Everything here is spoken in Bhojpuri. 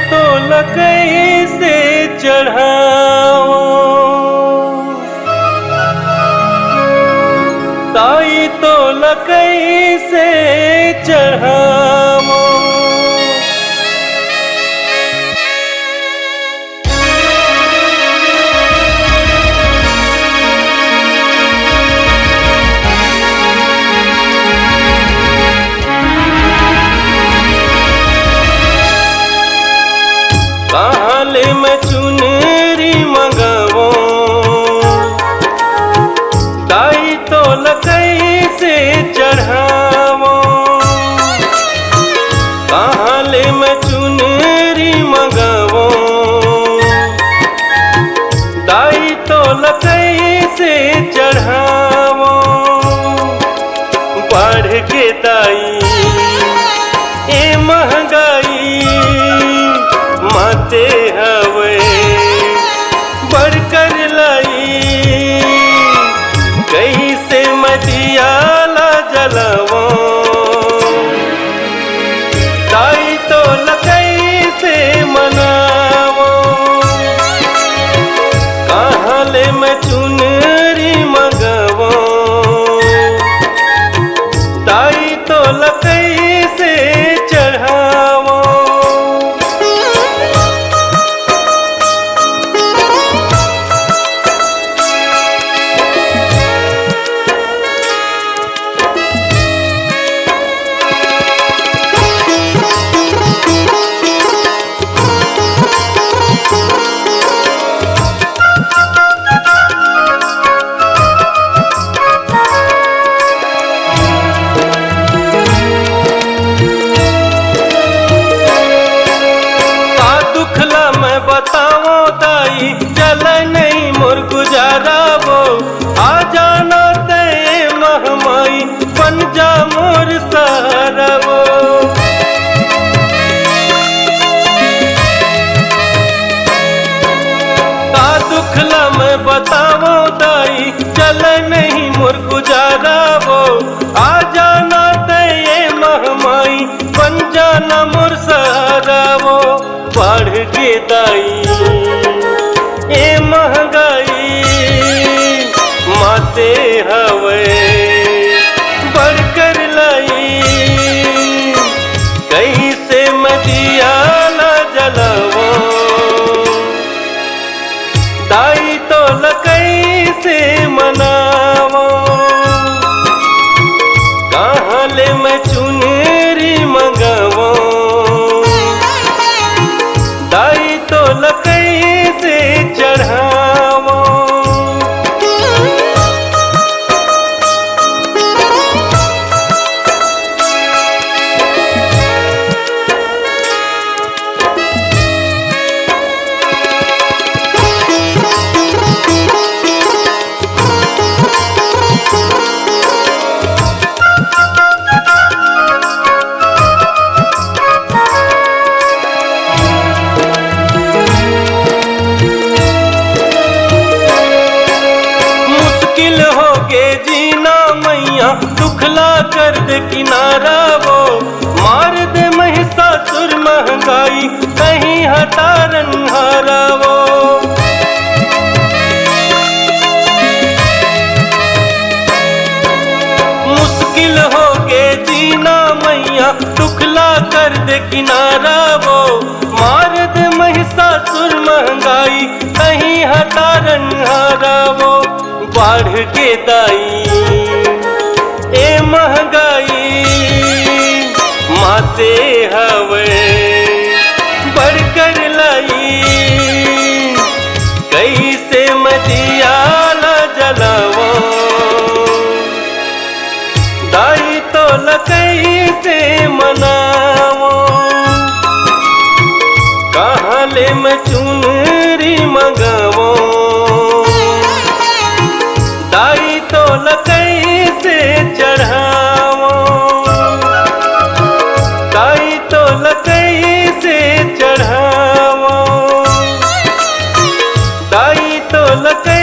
तो लकई से चढ़ाओ, ताई तो लकई से चढ़ाओ। काले में चुनरी मंगावो, ताई तो लकई से चढ़ावो। काले में चुनरी मंगावो, ताई तो लकई से चढ़ावो। बढ़ के ताई ए महंगाई माते हवे बढ़कर लाई, कैसे मदियाला जलावो। ताई तो लकई से मनावो, काले में चुनरी मंगावो, ताई तो लकई से चढ़ावो। बताओ ताई चल नहीं मोर गुजारा वो, आ जाना ते महमाई बन जा मोर सहारा वो। का दुखला मैं बताओ ताई चल नहीं मोर गुजारा वो, आ जाना ते महमाई बन जाना मोर सहारा वो। बढ़ के ताई ए महंगाई माते हवे बढ़कर लाई, कैसे मदियाला जलावो। ताई तो लकई से मनावो, काले में चुनरी मंगावो, ताई तो लकई से चढ़ावो। जीना मैया दुखला कर दे किनारा वो, मार दे महिषासुर महंगाई कहीं हटा रंहारा वो। मुश्किल हो गे जीना मैया दुखला कर दे किनारा वो, मार दे महिषासुर महंगाई कहीं हटा रंहारा वो। बढ़ के ताई ए महंगाई माते हवे बढ़कर लाई, कैसे मदियाला जलावो। ताई तो लकई से मनावो, काले में चुनरी मंगावो, ताई तो लकई से चढ़ावो। ताई तो लकई से चढ़ावो, ताई तो लकई